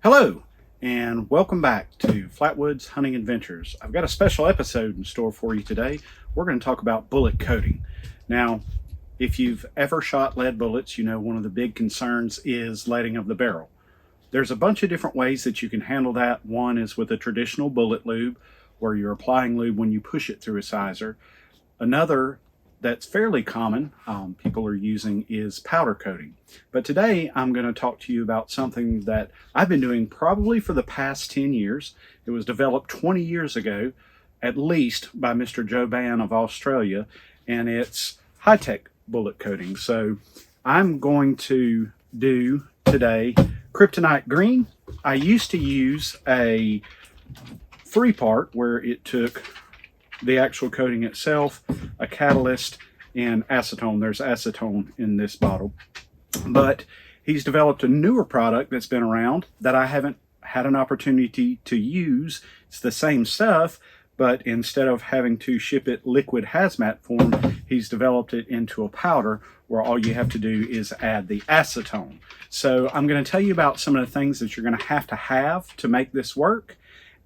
Hello, and welcome back to Flatwoods Hunting Adventures. I've got a special episode in store for you today. We're going to talk about bullet coating. Now, if you've ever shot lead bullets, you know one of the big concerns is leading of the barrel. There's a bunch of different ways that you can handle that. One is with a traditional bullet lube, where you're applying lube when you push it through a sizer. Another that's fairly common people are using is powder coating. But today I'm going to talk to you about something that I've been doing probably for the past 10 years. It was developed 20 years ago, at least, by Mr. Joe Ban of Australia, and it's Hi-Tek bullet coating. So I'm going to do today kryptonite green. I used to use a 3-part where it took the actual coating itself, a catalyst, and acetone. There's acetone in this bottle. But he's developed a newer product that's been around that I haven't had an opportunity to use. It's the same stuff, but instead of having to ship it liquid hazmat form, he's developed it into a powder where all you have to do is add the acetone. So I'm going to tell you about some of the things that you're going to have to make this work.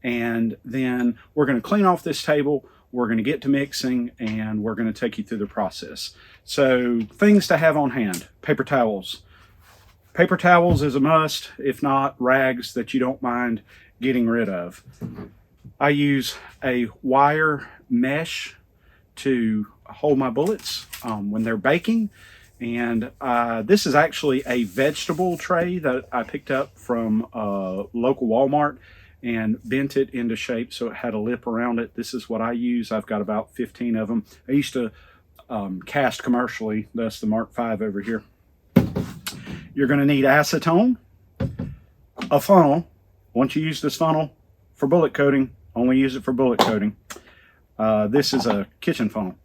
And then we're going to clean off this table. We're going to get to mixing, and we're going to take you through the process. So things to have on hand: paper towels. Paper towels is a must, if not rags that you don't mind getting rid of. I use a wire mesh to hold my bullets when they're baking. And this is actually a vegetable tray that I picked up from a local Walmart and bent it into shape so it had a lip around it. This is what I use. I've got about 15 of them. I used to cast commercially. That's the Mark V over here. You're going to need acetone, a funnel. Once you use this funnel for bullet coating, only use it for bullet coating. This is a kitchen funnel.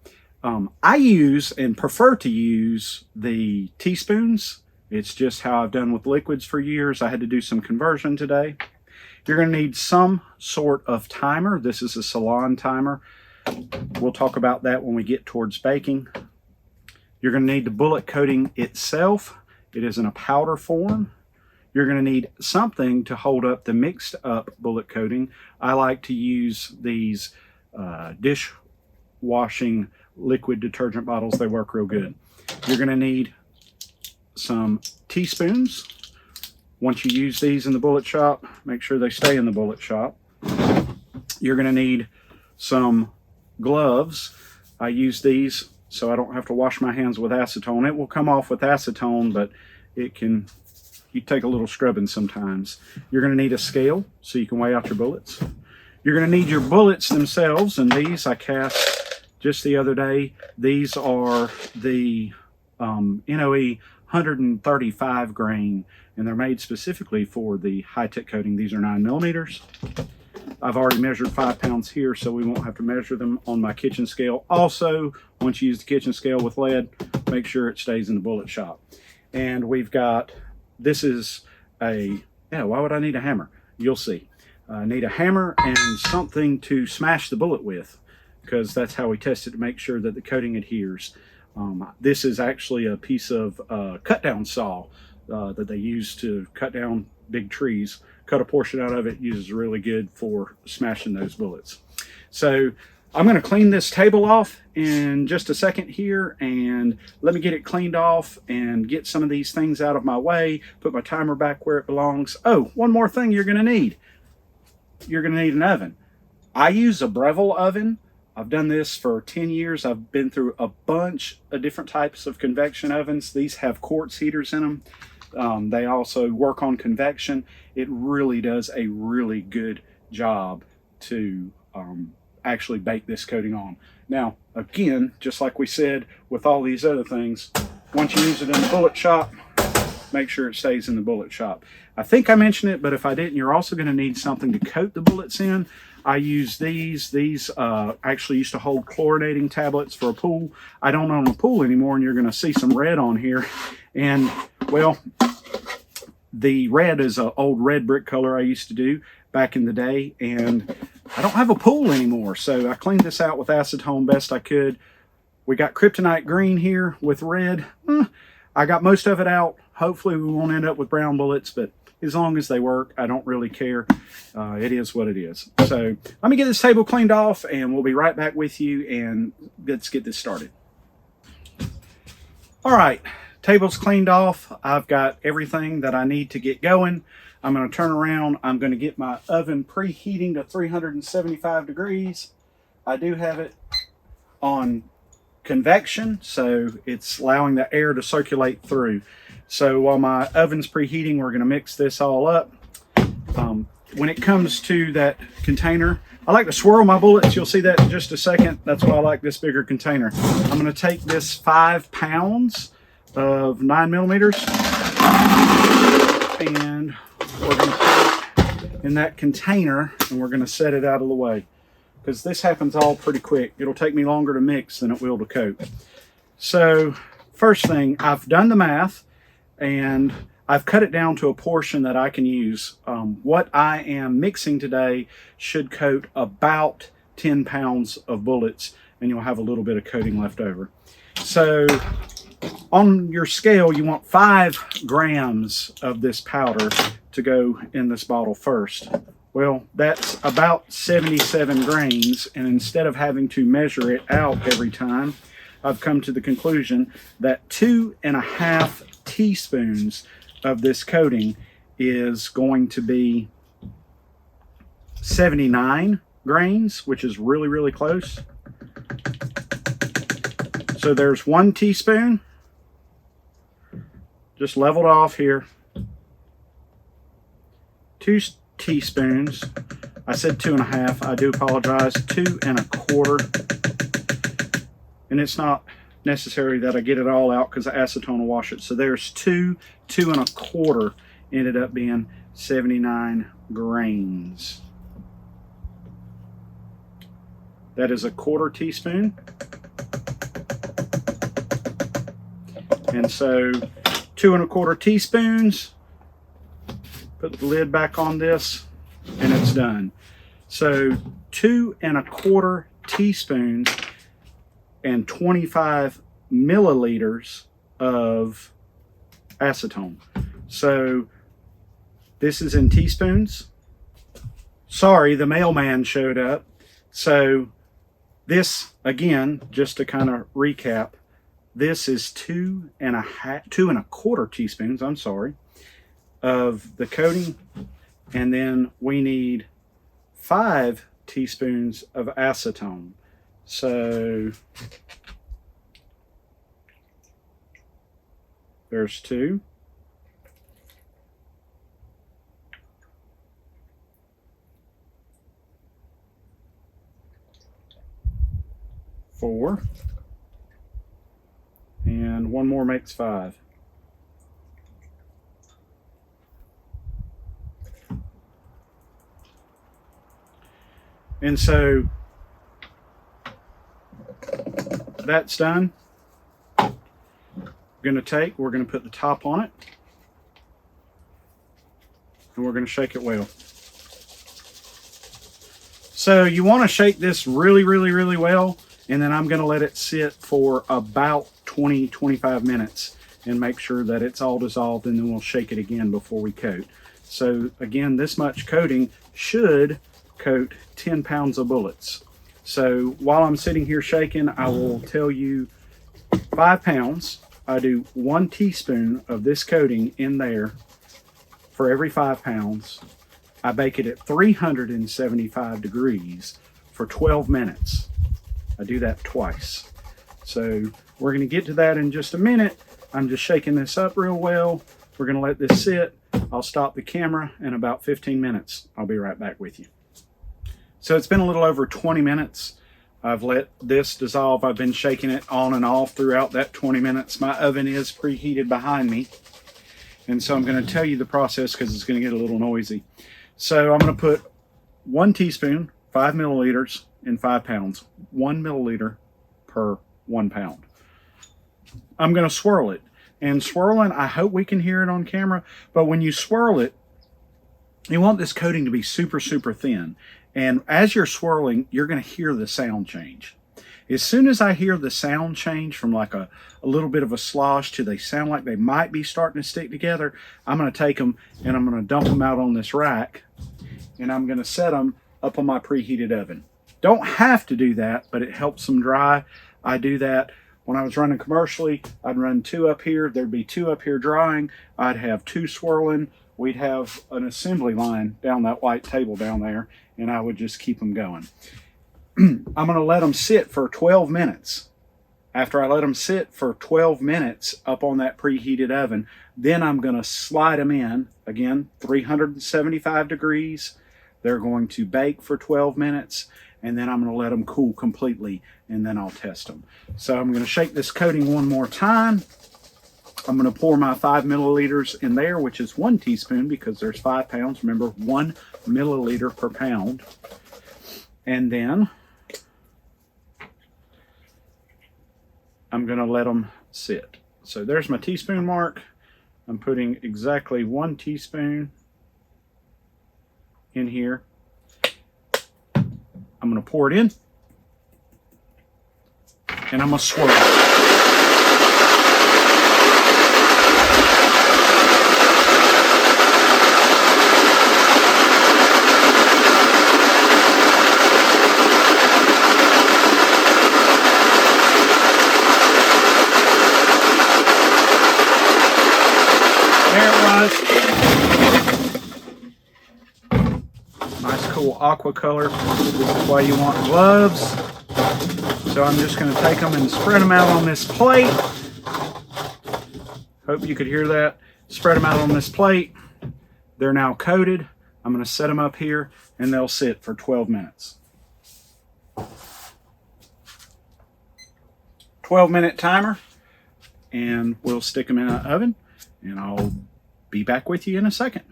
I use and prefer to use the teaspoons. It's just how I've done with liquids for years. I had to do some conversion today. You're going to need some sort of timer. This is a salon timer. We'll talk about that when we get towards baking. You're going to need the bullet coating itself. It is in a powder form. You're going to need something to hold up the mixed up bullet coating. I like to use these dishwashing liquid detergent bottles. They work real good. You're going to need some teaspoons. Once you use these in the bullet shop, make sure they stay in the bullet shop. You're going to need some gloves. I use these so I don't have to wash my hands with acetone. It will come off with acetone, but you take a little scrubbing sometimes. You're going to need a scale so you can weigh out your bullets. You're going to need your bullets themselves, and these I cast just the other day. These are the NOE 135 grain, and they're made specifically for the Hi-Tek coating. These are 9 millimeters. I've already measured 5 pounds here, so we won't have to measure them on my kitchen scale. Also, once you use the kitchen scale with lead, make sure it stays in the bullet shop. And we've got, this is why would I need a hammer? You'll see. I need a hammer and something to smash the bullet with, because that's how we test it to make sure that the coating adheres. This is actually a piece of cut down saw that they use to cut down big trees. Cut a portion out of it, uses really good for smashing those bullets. So I'm going to clean this table off in just a second here, and let me get it cleaned off and get some of these things out of my way, put my timer back where it belongs. Oh, one more thing you're going to need. You're going to need an oven. I use a Breville oven. I've done this for 10 years. I've been through a bunch of different types of convection ovens. These have quartz heaters in them. They also work on convection. It really does a really good job to actually bake this coating on. Now, again, just like we said with all these other things, once you use it in the bullet shop, make sure it stays in the bullet shop. I think I mentioned it, but if I didn't, you're also going to need something to coat the bullets in. I use these. These actually used to hold chlorinating tablets for a pool. I don't own a pool anymore, and you're going to see some red on here. And, well, the red is an old red brick color I used to do back in the day, and I don't have a pool anymore, so I cleaned this out with acetone best I could. We got kryptonite green here with red. I got most of it out. Hopefully we won't end up with brown bullets, but as long as they work. I don't really care. It is what it is. So let me get this table cleaned off and we'll be right back with you, and let's get this started. All right, table's cleaned off. I've got everything that I need to get going. I'm going to turn around. I'm going to get my oven preheating to 375 degrees. I do have it on convection, so it's allowing the air to circulate through. So while my oven's preheating, we're going to mix this all up. When it comes to that container, I like to swirl my bullets. You'll see that in just a second. That's why I like this bigger container. I'm going to take this 5 pounds of 9mm, and we're going to put it in that container, and we're going to set it out of the way, because this happens all pretty quick. It'll take me longer to mix than it will to coat. So first thing, I've done the math and I've cut it down to a portion that I can use. What I am mixing today should coat about 10 pounds of bullets, and you'll have a little bit of coating left over. So on your scale, you want 5 grams of this powder to go in this bottle first. Well, that's about 77 grains, and instead of having to measure it out every time, I've come to the conclusion that 2.5 teaspoons of this coating is going to be 79 grains, which is really, really close. So there's 1 teaspoon, just leveled off here. 2 teaspoons. I said 2.5. I do apologize. 2.25. And it's not necessary that I get it all out because the acetone will wash it. So there's 2.25 ended up being 79 grains. That is 1/4 teaspoon. And so 2.25 teaspoons. Put the lid back on this, and it's done. So 2.25 teaspoons and 25 milliliters of acetone. So this is in teaspoons. Sorry, the mailman showed up. So this, again, just to kind of recap, this is 2.25 teaspoons, I'm sorry, of the coating, and then we need 5 teaspoons of acetone. So there's 2. Four. And 1 more makes 5. And so that's done. We're going to put the top on it, and we're going to shake it well. So you want to shake this really, really, really well, and then I'm going to let it sit for about 20-25 minutes and make sure that it's all dissolved, and then we'll shake it again before we coat. So again, this much coating should coat 10 pounds of bullets. So while I'm sitting here shaking, I will tell you 5 pounds. I do 1 teaspoon of this coating in there for every 5 pounds. I bake it at 375 degrees for 12 minutes. I do that twice. So we're going to get to that in just a minute. I'm just shaking this up real well. We're going to let this sit. I'll stop the camera in about 15 minutes. I'll be right back with you. So it's been a little over 20 minutes. I've let this dissolve. I've been shaking it on and off throughout that 20 minutes. My oven is preheated behind me. And so I'm going to tell you the process because it's going to get a little noisy. So I'm going to put 1 teaspoon, 5 milliliters in 5 pounds, 1 milliliter per 1 pound. I'm going to swirl it. And swirling, I hope we can hear it on camera, but when you swirl it, you want this coating to be super, super thin. And as you're swirling, you're going to hear the sound change. As soon as I hear the sound change from like a little bit of a slosh to they sound like they might be starting to stick together, I'm going to take them and I'm going to dump them out on this rack, and I'm going to set them up on my preheated oven. Don't have to do that, but it helps them dry. I do that when I was running commercially. I'd run 2 up here. There'd be 2 up here drying. I'd have 2 swirling. We'd have an assembly line down that white table down there, and I would just keep them going. I'm going to let them sit for 12 minutes. After I let them sit for 12 minutes up on that preheated oven, then I'm going to slide them in, again, 375 degrees. They're going to bake for 12 minutes, and then I'm going to let them cool completely, and then I'll test them. So I'm going to shake this coating one more time. I'm going to pour my 5 milliliters in there, which is 1 teaspoon because there's 5 pounds. Remember, 1 milliliter per pound. And then I'm going to let them sit. So there's my teaspoon mark. I'm putting exactly 1 teaspoon in here. I'm going to pour it in, and I'm going to swirl it. There it was. Nice cool aqua color. This is why you want gloves. So I'm just going to take them and spread them out on this plate. Hope you could hear that. Spread them out on this plate. They're now coated. I'm going to set them up here, and they'll sit for 12 minutes. 12-minute timer, and we'll stick them in an oven, and I'll be back with you in a second.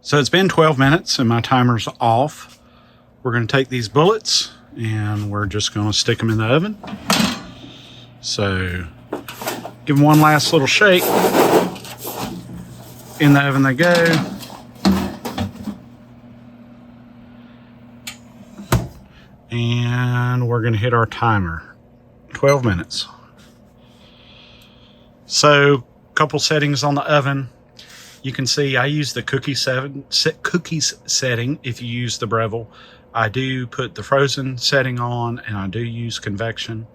So it's been 12 minutes and my timer's off. We're going to take these bullets and we're just going to stick them in the oven. So give them one last little shake. In the oven they go. And we're going to hit our timer. 12 minutes. So couple settings on the oven. You can see I use the cookies setting if you use the Breville. I do put the frozen setting on, and I do use convection.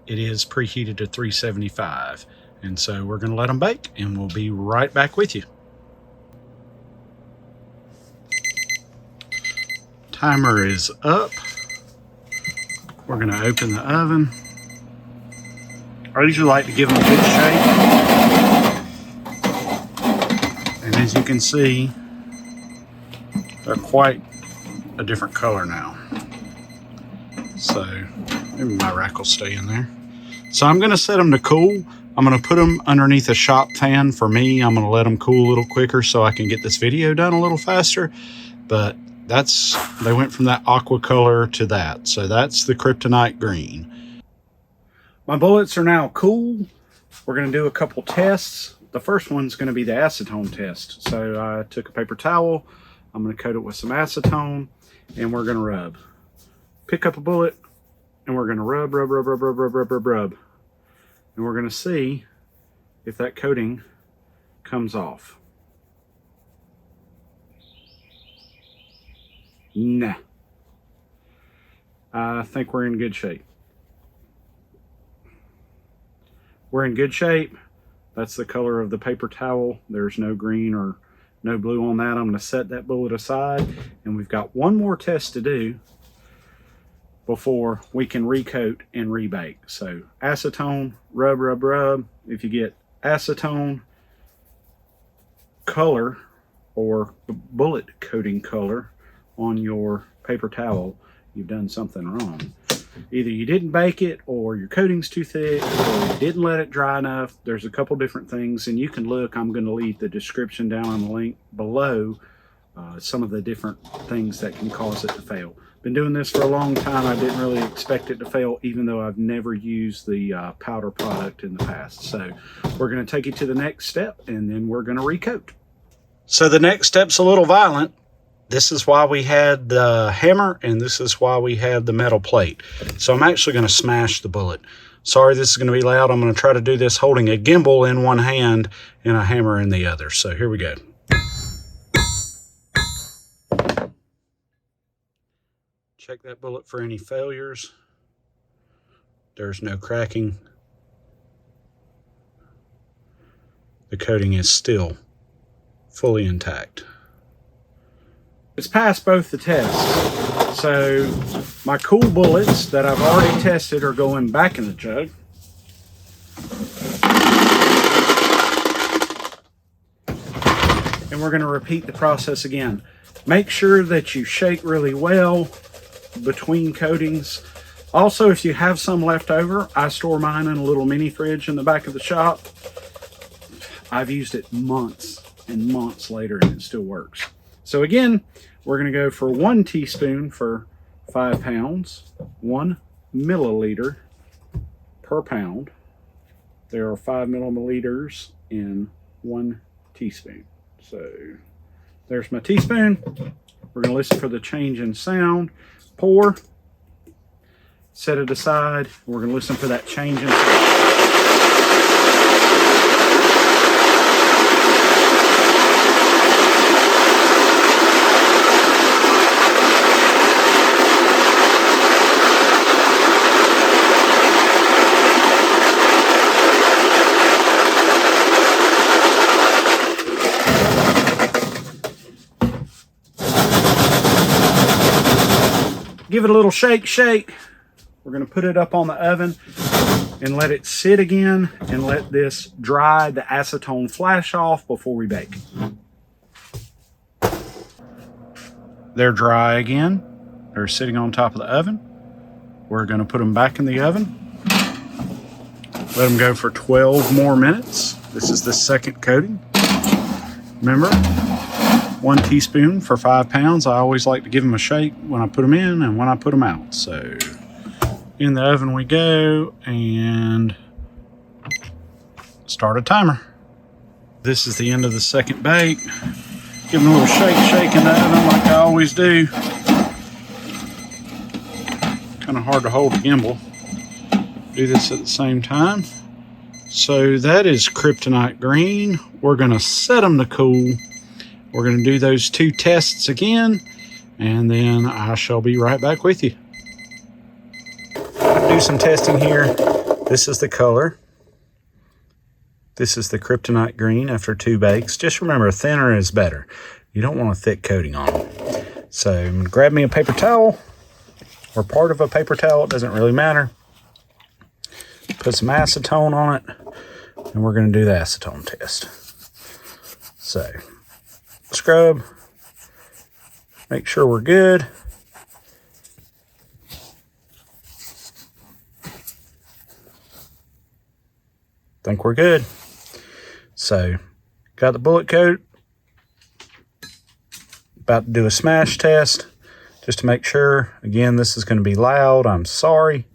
It is preheated to 375. And so we're going to let them bake, and we'll be right back with you. Timer is up. We're going to open the oven. I usually like to give them a good shake. And as you can see, they're quite a different color now. So maybe my rack will stay in there. So I'm going to set them to cool. I'm going to put them underneath a shop fan. For me, I'm going to let them cool a little quicker so I can get this video done a little faster. But they went from that aqua color to that. So that's the kryptonite green. My bullets are now cool. We're going to do a couple tests. The first one's going to be the acetone test. So I took a paper towel. I'm going to coat it with some acetone, and we're going to rub. Pick up a bullet, and we're going to rub. And we're going to see if that coating comes off. Nah. I think we're in good shape. We're in good shape. That's the color of the paper towel. There's no green or no blue on that. I'm going to set that bullet aside, and we've got one more test to do before we can recoat and rebake. So acetone, rub. If you get acetone color or bullet coating color on your paper towel, you've done something wrong. Either you didn't bake it, or your coating's too thick, or you didn't let it dry enough. There's a couple different things, and you can look. I'm going to leave the description down on the link below, some of the different things that can cause it to fail. Been doing this for a long time. I didn't really expect it to fail, even though I've never used the powder product in the past. So we're going to take it to the next step, and then we're going to recoat. So the next step's a little violent. This is why we had the hammer, and this is why we had the metal plate. So I'm actually going to smash the bullet. Sorry, this is going to be loud. I'm going to try to do this holding a gimbal in one hand and a hammer in the other. So here we go. Check that bullet for any failures. There's no cracking. The coating is still fully intact. It's passed both the tests. So my cool bullets that I've already tested are going back in the jug. And we're going to repeat the process again. Make sure that you shake really well between coatings. Also, if you have some left over, I store mine in a little mini fridge in the back of the shop. I've used it months and months later and it still works. So again, we're going to go for 1 teaspoon for 5 pounds, 1 milliliter per pound. There are 5 milliliters in 1 teaspoon. So there's my teaspoon. We're going to listen for the change in sound. Pour. Set it aside. We're going to listen for that change in sound. Give it a little shake. We're going to put it up on the oven and let it sit again and let this dry, the acetone flash off before we bake. They're dry again. They're sitting on top of the oven. We're going to put them back in the oven. Let them go for 12 more minutes. This is the second coating. Remember, 1 teaspoon for 5 pounds. I always like to give them a shake when I put them in and when I put them out. So in the oven we go and start a timer. This is the end of the second bake. Give them a little shake in the oven like I always do. Kind of hard to hold a gimbal. Do this at the same time. So that is kryptonite green. We're going to set them to cool. We're going to do those 2 tests again, and then I shall be right back with you. Do some testing here. This is the color. This is the kryptonite green after 2 bakes. Just remember, thinner is better. You don't want a thick coating on them. So I'm going to grab me a paper towel, or part of a paper towel. It doesn't really matter. Put some acetone on it, and we're going to do the acetone test. So scrub, make sure we're good. Think we're good. So got the bullet coat. About to do a smash test just to make sure. Again, this is going to be loud. I'm sorry.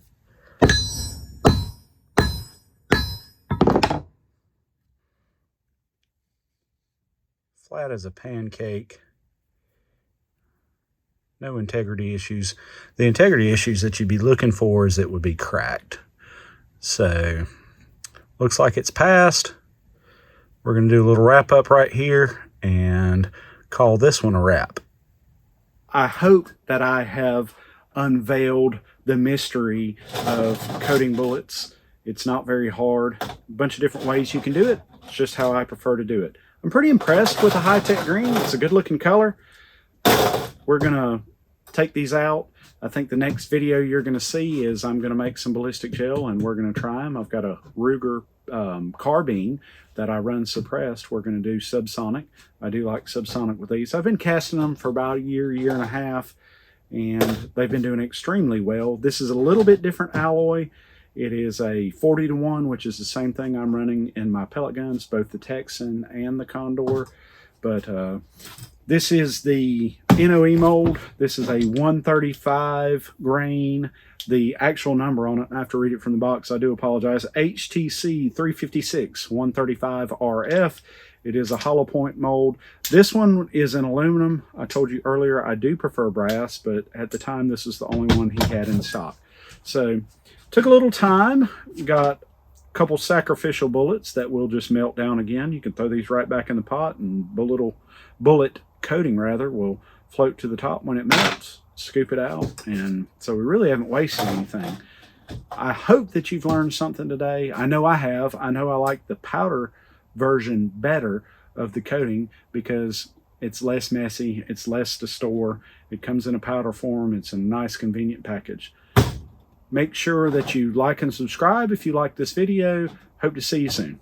Flat as a pancake. No integrity issues. The integrity issues that you'd be looking for is it would be cracked. So looks like it's passed. We're going to do a little wrap up right here and call this one a wrap. I hope that I have unveiled the mystery of coating bullets. It's not very hard. A bunch of different ways you can do it. It's just how I prefer to do it. I'm pretty impressed with the Hi-Tek green. It's a good looking color. We're gonna take these out. I think the next video you're gonna see is I'm gonna make some ballistic gel and we're gonna try them. I've got a Ruger carbine that I run suppressed. We're gonna do subsonic. I do like subsonic with these. I've been casting them for about a year and a half, and they've been doing extremely well. This is a little bit different alloy. It is a 40-to-1, which is the same thing I'm running in my pellet guns, both the Texan and the Condor. But this is the NOE mold. This is a 135 grain. The actual number on it, I have to read it from the box, I do apologize. HTC356 135 RF. It is a hollow point mold. This one is in aluminum. I told you earlier I do prefer brass, but at the time this is the only one he had in stock. So took a little time. Got a couple sacrificial bullets that will just melt down again. You can throw these right back in the pot, and the little bullet coating rather will float to the top when it melts. Scoop it out, and so we really haven't wasted anything. I hope that you've learned something today. I know I have. I know I like the powder version better of the coating because it's less messy, it's less to store, it comes in a powder form, it's a nice convenient package. Make sure that you like and subscribe if you like this video. Hope to see you soon.